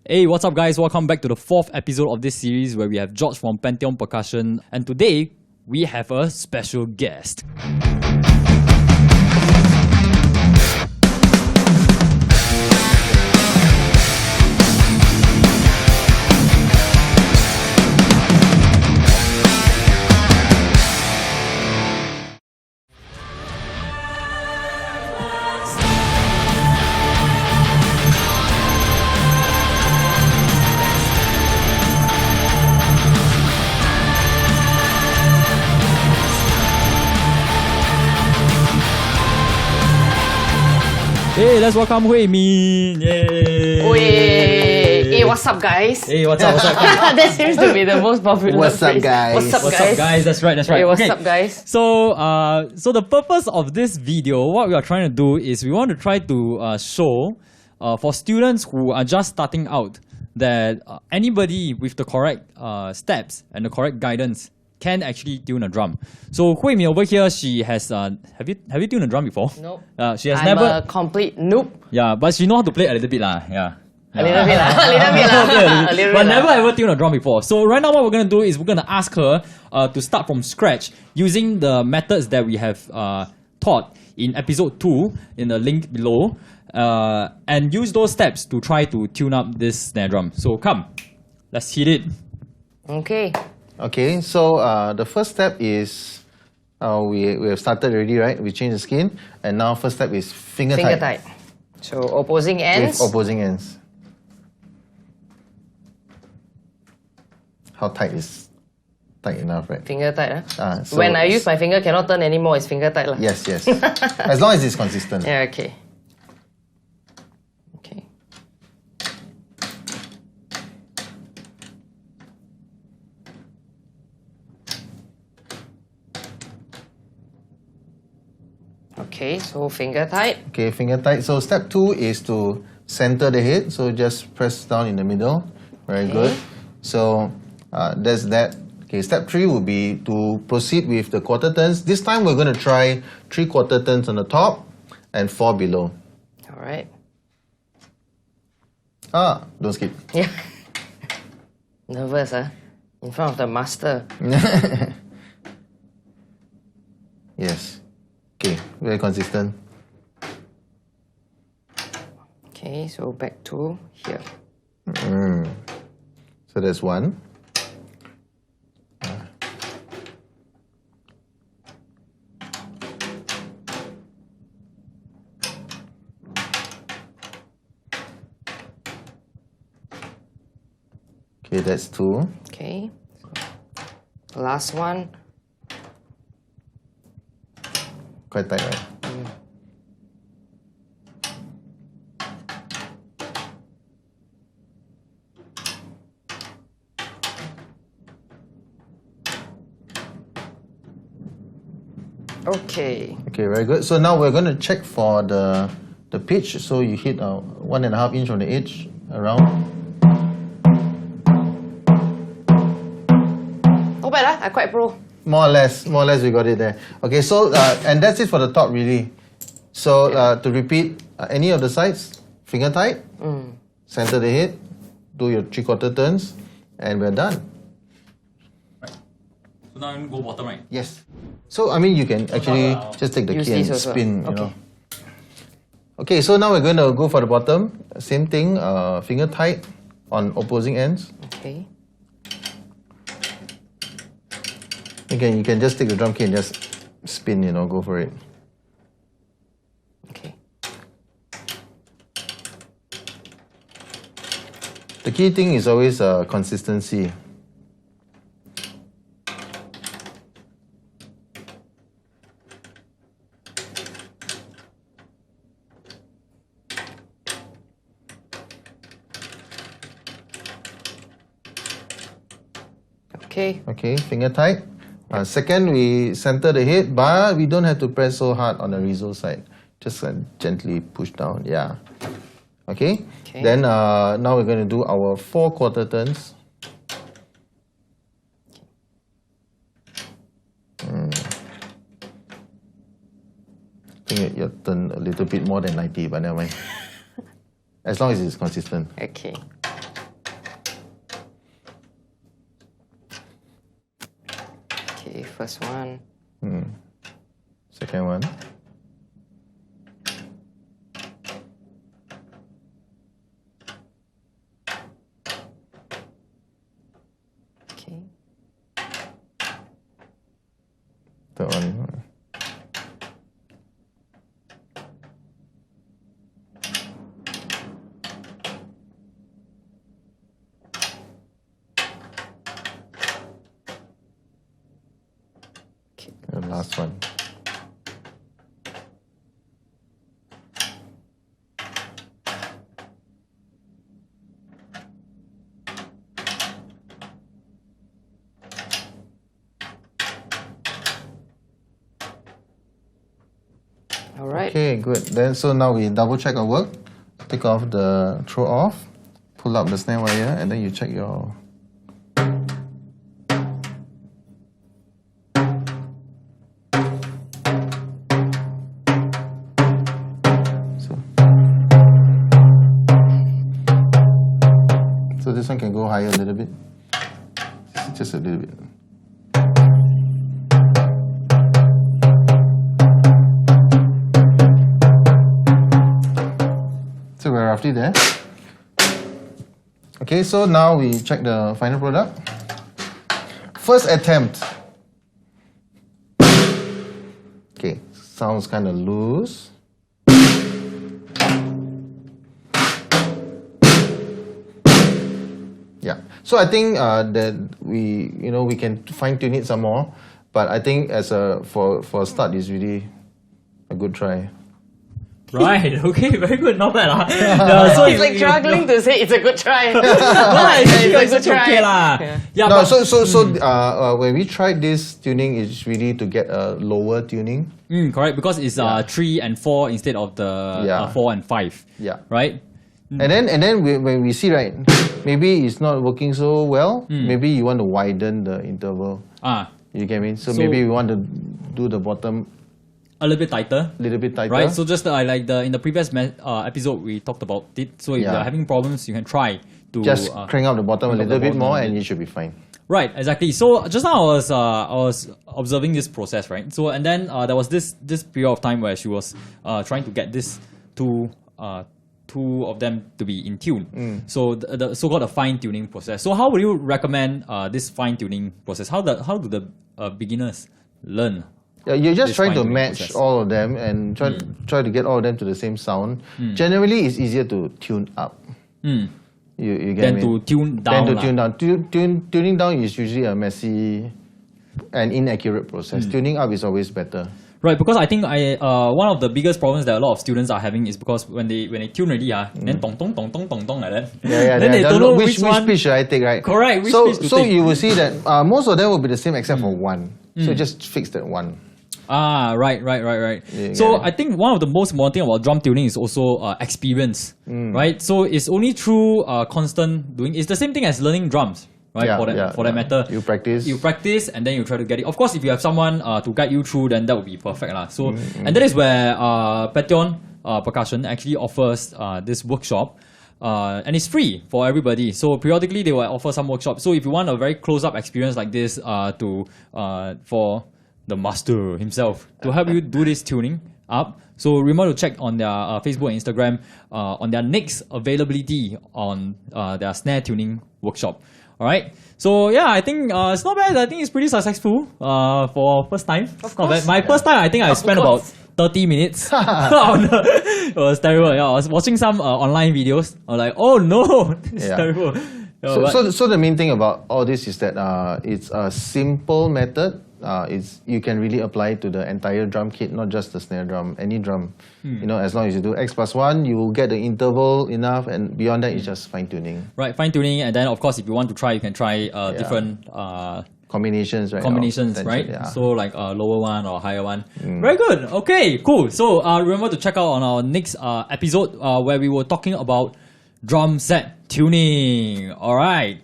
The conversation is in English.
Hey, what's up guys? Welcome back to the 4th episode of this series where we have George from Pantheon Percussion, and today we have a special guest. Hey, let's welcome Hui Min. Yay! Hey, what's up, guys? Hey, what's up? That seems to be the most popular What's up, phrase. guys? What's up, guys? That's right. Hey, what's up, guys? So the purpose of this video, what we are trying to do is we want to try to show for students who are just starting out that anybody with the correct steps and the correct guidance can actually tune a drum. So Hui Min over here, she has have you tuned a drum before? Nope. She has I'm never. a complete noob. Yeah, but she know how to play a little bit lah. Yeah. A little bit lah. But never ever tuned a drum before. So right now what we're going to do is we're going to ask her to start from scratch using the methods that we have taught in episode 2 in the link below, and use those steps to try to tune up this snare drum. So come, let's hit it. Okay, so the first step is we have started already, right? We changed the skin, and now first step is finger tight. So opposing ends. With opposing ends. How tight is tight enough, right? Finger tight, huh? So when I use my finger, cannot turn anymore. It's finger tight lah. Yes. As long as it's consistent. Yeah. Okay. Okay, so finger tight. Okay, finger tight. So step 2 is to center the head. So just press down in the middle. Very good. So there's that. Okay, step 3 would be to proceed with the quarter turns. This time we're going to try 3 quarter turns on the top and 4 below. Alright. Don't skip. Yeah. Nervous, huh? In front of the master. Yes. Okay, very consistent. Okay, so back to here. So there's 1. Okay, that's 2. Okay. So last one. Quite tight, right? Okay. Okay, very good. So now we're going to check for the pitch. So you hit 1.5 inch on the edge around. Not bad, I quite pro. More or less we got it there. Okay, so and that's it for the top really. So to repeat, any of the sides, finger tight, center the head, do your 3/4 turns, and we're done. Right. So now I'm going to go bottom right. Yes. So I mean you can actually just take the Use key and this also. spin, you Okay. know. Okay, so now we're going to go for the bottom. Same thing, finger tight on opposing ends. Okay. Again, you can just take the drum key and just spin, you know, go for it. Okay. The key thing is always consistency. Okay, finger tight. Second, we center the head, but we don't have to press so hard on the resole side. Just gently push down, yeah. Okay? Then now we're going to do our 4/4 turns. I think your turn a little bit more than 90, but never mind. As long as it's consistent. Okay. first one. Second one. Okay. Third one. The last one. All right. Okay, good. Then so now we double check our work. Take off the throw off, pull up the snare wire, and then you check your. So this one can go higher a little bit, just a little bit. So we're roughly there. Okay, so now we check the final product. First attempt. Okay, sounds kind of loose. Yeah. So I think that we can fine tune it some more, but I think for a start, it's really a good try. Right, okay, very good, not bad. So it's like struggling to say it's a good try. It's a good try. Okay lah. Yeah, No, but, when we tried this tuning, it's really to get a lower tuning. correct, because it's 3 and 4 instead of the 4 and 5. Yeah. Right? And then when we see, right, maybe it's not working so well. Maybe you want to widen the interval. You get me? So maybe we want to do the bottom a little bit tighter. Right? So just like in the previous episode, we talked about it. So if you're having problems, you can try to just crank up the bottom a little bit more, and you should be fine. Right, exactly. So just now I was observing this process, right? So and then there was this period of time where she was trying to get this two of them to be in tune. So the so-called fine tuning process. So how would you recommend this fine tuning process? How do the beginners learn? Yeah, you're just trying to fine-tuning match process. all of them and try to get all of them to the same sound. Generally, it's easier to tune up. You get Then me? to tune down. Then to tune down. Tuning down is usually a messy and inaccurate process. Tuning up is always better. Right, because I think one of the biggest problems that a lot of students are having is because when they tune already, then tong tong tong tong tong tong like that. Then they don't know which one. pitch should I take, right? Correct. Which So pitch to take. you will see that most of them will be the same except for one. So just fix that one. Right. You So get it. I think one of the most important thing about drum tuning is also experience, right? So it's only through constant doing. It's the same thing as learning drums, right? For that matter, You practice, and then you try to get it. Of course, if you have someone to guide you through, then that would be perfect, lah. So and that is where Pantheon Percussion actually offers this workshop. And it's free for everybody. So periodically they will offer some workshops. So if you want a very close-up experience like this for the master himself to help you do this tuning up, so remember to check on their Facebook and Instagram on their next availability on their snare tuning workshop. Alright, so yeah, I think it's not bad. I think it's pretty successful for first time. Of Not course. bad. My first time, I think I spent about 30 minutes. It was terrible. Yeah, I was watching some online videos. I was like, oh no, this is terrible. So the main thing about all this is that it's a simple method. You can really apply it to the entire drum kit, not just the snare drum, any drum. As long as you do X+1, you will get the interval enough, and beyond that, it's just fine tuning. Right, fine tuning, and then of course, if you want to try, you can try different combinations, right? right? Yeah. So like a lower one or higher one. Very good. Okay, cool. So remember to check out on our next episode where we were talking about drum set tuning. All right.